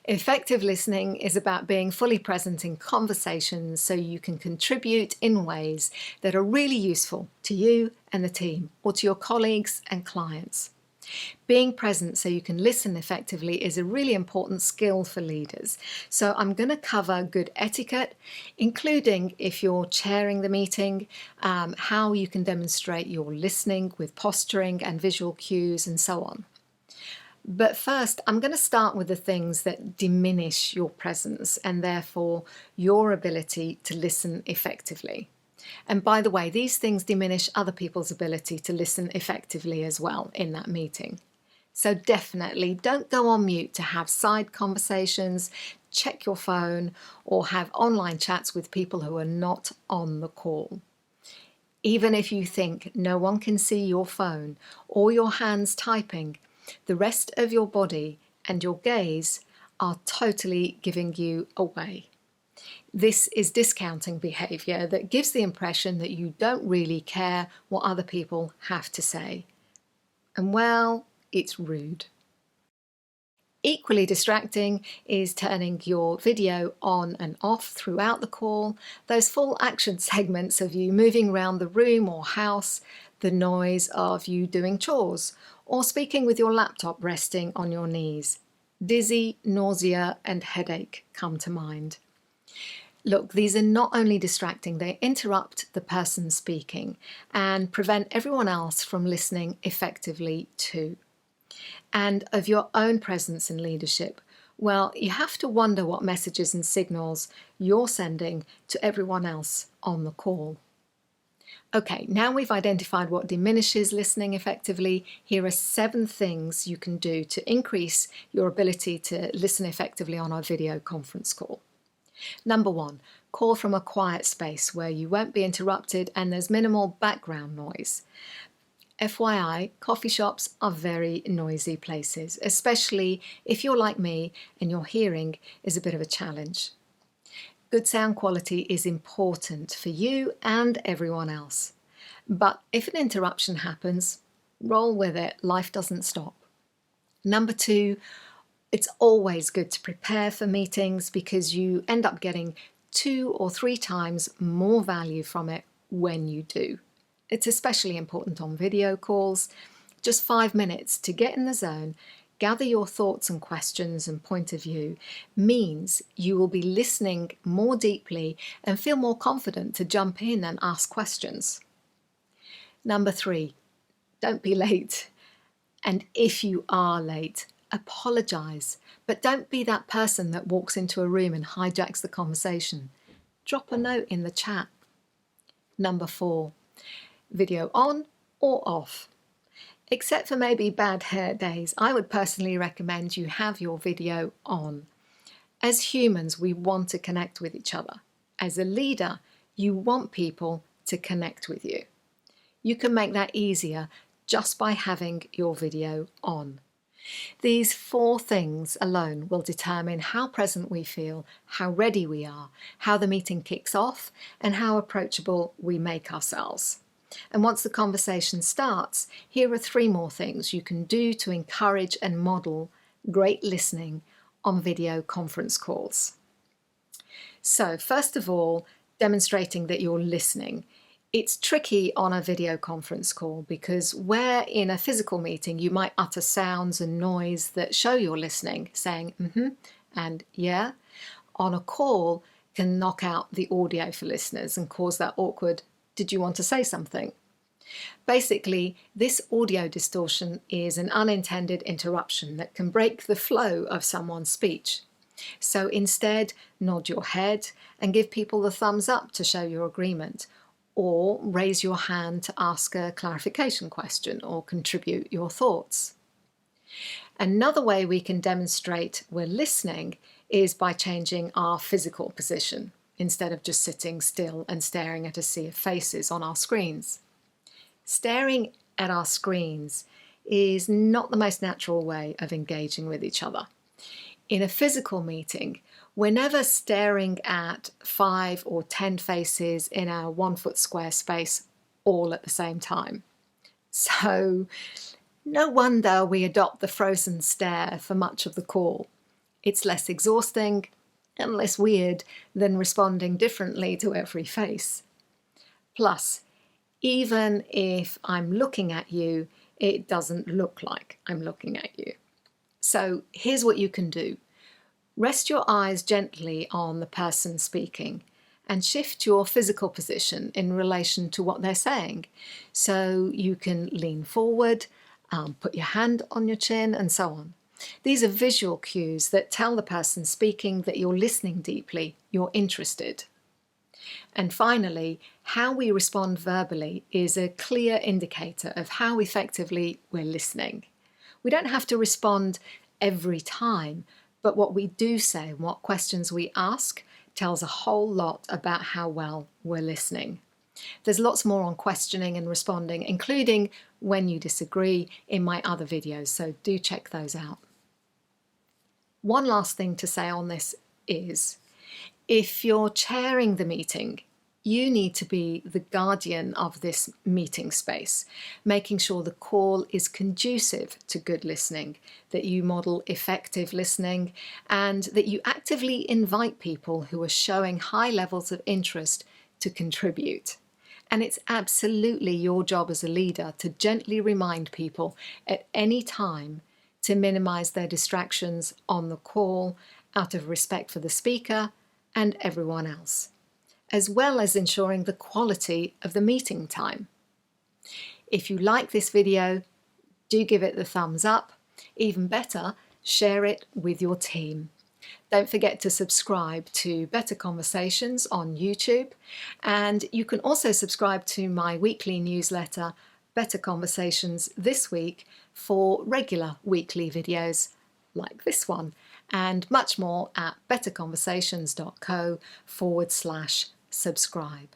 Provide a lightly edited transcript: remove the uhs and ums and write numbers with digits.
Effective listening is about being fully present in conversations so you can contribute in ways that are really useful to you and the team, or to your colleagues and clients. Being present so you can listen effectively is a really important skill for leaders. So I'm going to cover good etiquette, including if you're chairing the meeting, how you can demonstrate your listening with posturing and visual cues and so on. But first, I'm going to start with the things that diminish your presence and therefore your ability to listen effectively. And by the way, these things diminish other people's ability to listen effectively as well in that meeting. So definitely don't go on mute to have side conversations, check your phone, or have online chats with people who are not on the call. Even if you think no one can see your phone or your hands typing, the rest of your body and your gaze are totally giving you away. This is discounting behaviour that gives the impression that you don't really care what other people have to say. And well, it's rude. Equally distracting is turning your video on and off throughout the call, those full action segments of you moving around the room or house, the noise of you doing chores, or speaking with your laptop resting on your knees. Dizzy, nausea, and headache come to mind. Look, these are not only distracting, they interrupt the person speaking and prevent everyone else from listening effectively too. And of your own presence in leadership, well, you have to wonder what messages and signals you're sending to everyone else on the call. Okay, now we've identified what diminishes listening effectively. Here are 7 things you can do to increase your ability to listen effectively on our video conference call. Number 1, call from a quiet space where you won't be interrupted and there's minimal background noise. FYI, coffee shops are very noisy places, especially if you're like me and your hearing is a bit of a challenge. Good sound quality is important for you and everyone else. But if an interruption happens, roll with it. Life doesn't stop. Number 2, it's always good to prepare for meetings because you end up getting 2 or 3 times more value from it when you do. It's especially important on video calls. Just 5 minutes to get in the zone, gather your thoughts and questions and point of view means you will be listening more deeply and feel more confident to jump in and ask questions. Number 3, don't be late. And if you are late, apologise, but don't be that person that walks into a room and hijacks the conversation. Drop a note in the chat. Number 4, video on or off. Except for maybe bad hair days, I would personally recommend you have your video on. As humans, we want to connect with each other. As a leader, you want people to connect with you. You can make that easier just by having your video on. These 4 things alone will determine how present we feel, how ready we are, how the meeting kicks off, and how approachable we make ourselves. And once the conversation starts, here are 3 more things you can do to encourage and model great listening on video conference calls. So first of all, demonstrating that you're listening. It's tricky on a video conference call because where in a physical meeting you might utter sounds and noise that show you're listening, saying and yeah, on a call can knock out the audio for listeners and cause that awkward "did you want to say something?" Basically, this audio distortion is an unintended interruption that can break the flow of someone's speech. So instead, nod your head and give people the thumbs up to show your agreement, or raise your hand to ask a clarification question or contribute your thoughts. Another way we can demonstrate we're listening is by changing our physical position instead of just sitting still and staring at a sea of faces on our screens. Staring at our screens is not the most natural way of engaging with each other. In a physical meeting, we're never staring at 5 or 10 faces in a 1-foot square space all at the same time. So no wonder we adopt the frozen stare for much of the call. It's less exhausting and less weird than responding differently to every face. Plus, even if I'm looking at you, it doesn't look like I'm looking at you. So here's what you can do. Rest your eyes gently on the person speaking and shift your physical position in relation to what they're saying. So you can lean forward, put your hand on your chin, and so on. These are visual cues that tell the person speaking that you're listening deeply, you're interested. And finally, how we respond verbally is a clear indicator of how effectively we're listening. We don't have to respond every time, but what we do say and what questions we ask tells a whole lot about how well we're listening. There's lots more on questioning and responding, including when you disagree, in my other videos, so do check those out. One last thing to say on this is, if you're chairing the meeting, you need to be the guardian of this meeting space, making sure the call is conducive to good listening, that you model effective listening, and that you actively invite people who are showing high levels of interest to contribute. And it's absolutely your job as a leader to gently remind people at any time to minimize their distractions on the call out of respect for the speaker and everyone else, as well as ensuring the quality of the meeting time. If you like this video, do give it the thumbs up. Even better, share it with your team. Don't forget to subscribe to Better Conversations on YouTube, and you can also subscribe to my weekly newsletter, Better Conversations This Week, for regular weekly videos like this one, and much more at betterconversations.co/subscribe.